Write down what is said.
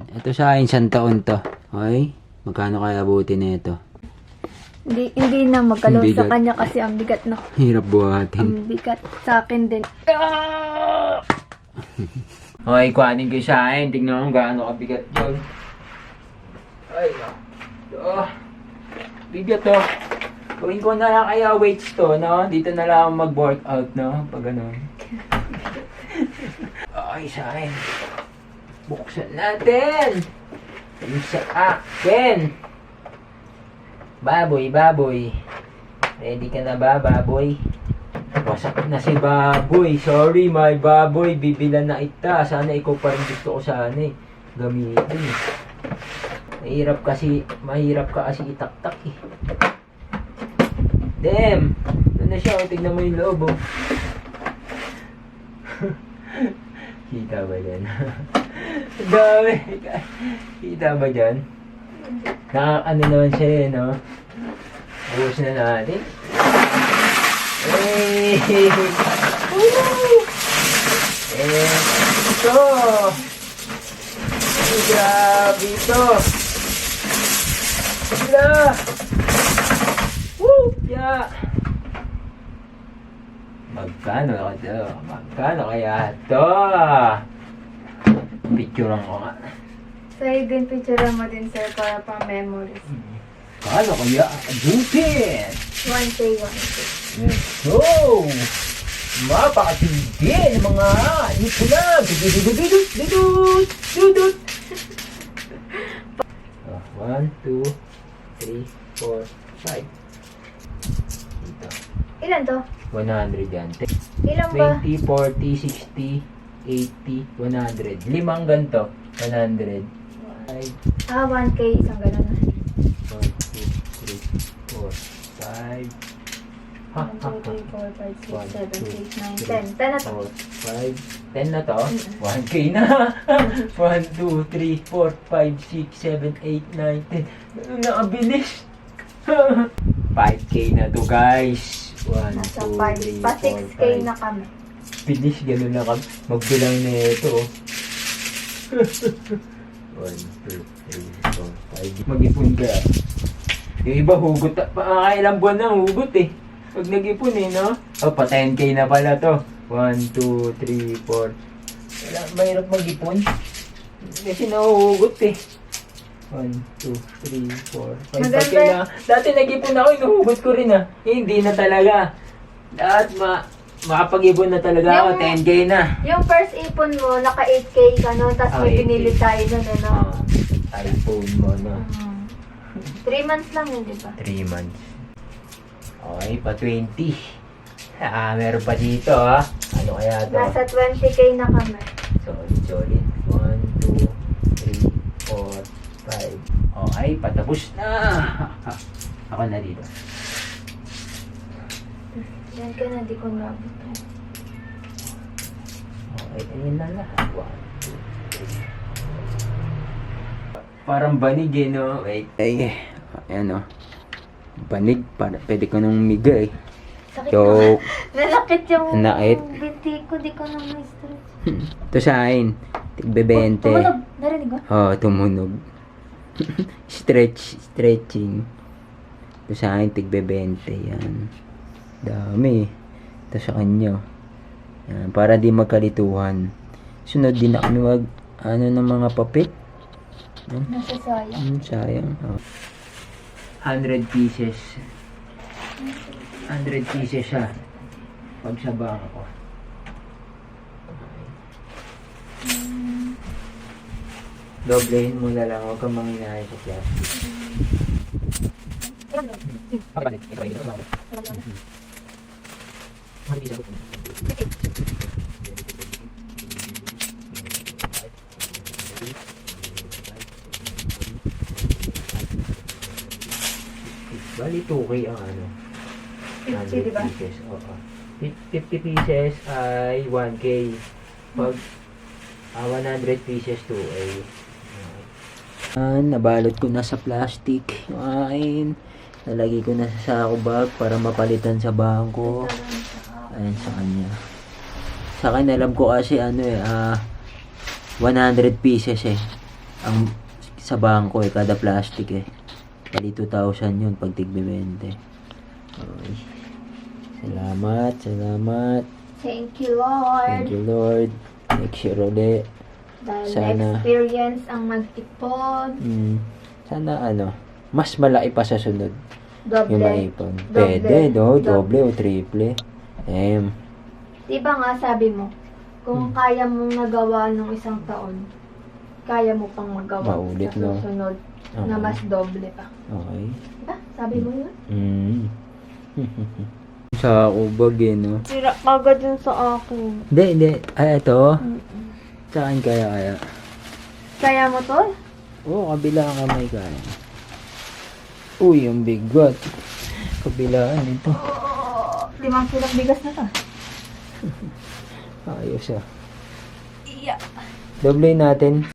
Ito sa akin, isang taon to. Okay? Magkano kaya abutin na ito? Hindi na magkalaw Ang sa bigat. kanya kasi ang bigat na. Hirap buhatin. Ang bigat sa akin din. Okay, kuhanin ko sa akin. Tignan mo gaano kabigat yun. Ay, bigat to. Gawin ko na lang kaya weights to, no? Dito na lang ako mag-workout, no? Pag ganun. Okay, sa akin. Buksan natin. Yung sa akin. Baboy, baboy. Ready ka na ba, baboy? Wasak na si baboy. Sorry, my baboy. Bibilan na ita. Sana ikaw pa rin gusto ko sana eh. Gamitin. Mahirap ka kasi itaktak eh. Damn! Ano na siya? Tignan mo yung loob oh. Kita ba dyan? Dami! Kita ba dyan? Nakakano naman siya eh, no? Buhos na natin. Hey! Woo! Ito! Ay, grabe ito! Wala! Woo! Yeah! Magkano kaya ito? Picturean ko nga. Sa'yo din, picture mo din sir para pang memories. Kano kaya abutin? 1K, 1K. Let's go! Mapakatindi ng mga ito lang. Dudut! 1, 2, 3, 4, 5. Dito. Ilan to? 100 yan. Ilan ba? 20, 40, 60, 80, 100. Limang ganito. 100. 5, 1K, isang ganun na. 1, 2, 3, 4, 5. 1, 2, 3, 4, 5, 6, 7, 8, 9, 10. 10 na to. 4, 5, 10 na to? 1K na! 1, 2, 3, 4, 5, 6, 7, 8, 9, 10. Nakabilis! 5K na to guys! 1, Nasa 2, 3, 4, 5. 5. Pa 6K na kami. Bilis, gano'n lang kami. Magbilang na ito. 1, 2, 3, 4, 5. Mag-ipon ka. Yung iba hugot. Kailang buwan na hugot eh. Pag nag-ipon eh, no? O, pa 10K na pala to. 1, 2, 3, 4. Wala, mahirap mag-ipon. Kasi nahuhugot eh. 1, 2, 3, 4, 5. Maganda. Dati nag-ipon ako, inuhugot ko rin ah. Hindi na talaga. Lahat makapag-ipon na talaga ako, 10K na. Yung first ipon mo, naka 8K ka no? Tapos may 8K. pinili tayo nun, ano? iPhone mo, no? 3 months lang yun, di ba? 3 months. Okay, pa 20. Meron pa dito, ha? Ano kaya to? Nasa 20K na kami. Solid. 1, 2, 3, 4, 5. Okay, patapos na. Ako na dito. Yan ka na, di ko nabot. Okay, ayun na lahat. 1, 2, 3. Parang banig eh, no? Wait. Ay, ayan, no? Banig. Pwede ko nung miga eh. Sakit Joke. na. Nalakit yung Nakit. binti ko, di ko na may stretch. Ito sa akin. Tigbe 20. Tumunog. Narinig ba? Oo, tumunog. Stretching. Ito sa akin, tigbe 20. Yan. Dami. Ito sa kanya. Yan, para di magkalituhan. Sunod din na kami ng mga papit. Nasa sayang. Sayang. Oh. 100 pieces. 100 pieces siya. Pagsabang ako. Doblehin mo na lang. Huwag kang manginahin sa plastic. Bali 2K ang ano. 50, di ba? Pieces, oo. 50 pieces ay 1K. Pag 100 pieces 2A. Nabalot ko na sa plastic. Ayan. Nalagay ko na sa sako bag para mapalitan sa bangko. Ayan sa kanya. Sa akin alam ko kasi 100 pieces eh. Ang sa bangko eh, kada plastic eh. Bali 2,000 yun pag tigbe-20. Okay. Salamat, salamat. Thank you, Lord. Thank you, Lord. Next year ulit. Dahil Sana. na-experience ang mag-ipon. Sana ano, mas malaki pa sa sunod Doble. yung maipon. Doble. Pwede, no? Doble o triple. Diba nga sabi mo, kung kaya mong nagawa nung isang taon, kaya mo pang magawa Maulit, sa no? susunod na Okay. mas doble pa. Okay. Diba? Sabi mo yun? Sa kubag eh, no? Sira agad yun sa akin. Hindi. Ay, ito. Saan kaya? Kaya mo to? Oo, kabilang kamay kaya. Uy, ang bigat. Kabilaan ito. 5 kilong bigas na to. Ayos ah. Iya. Doble natin.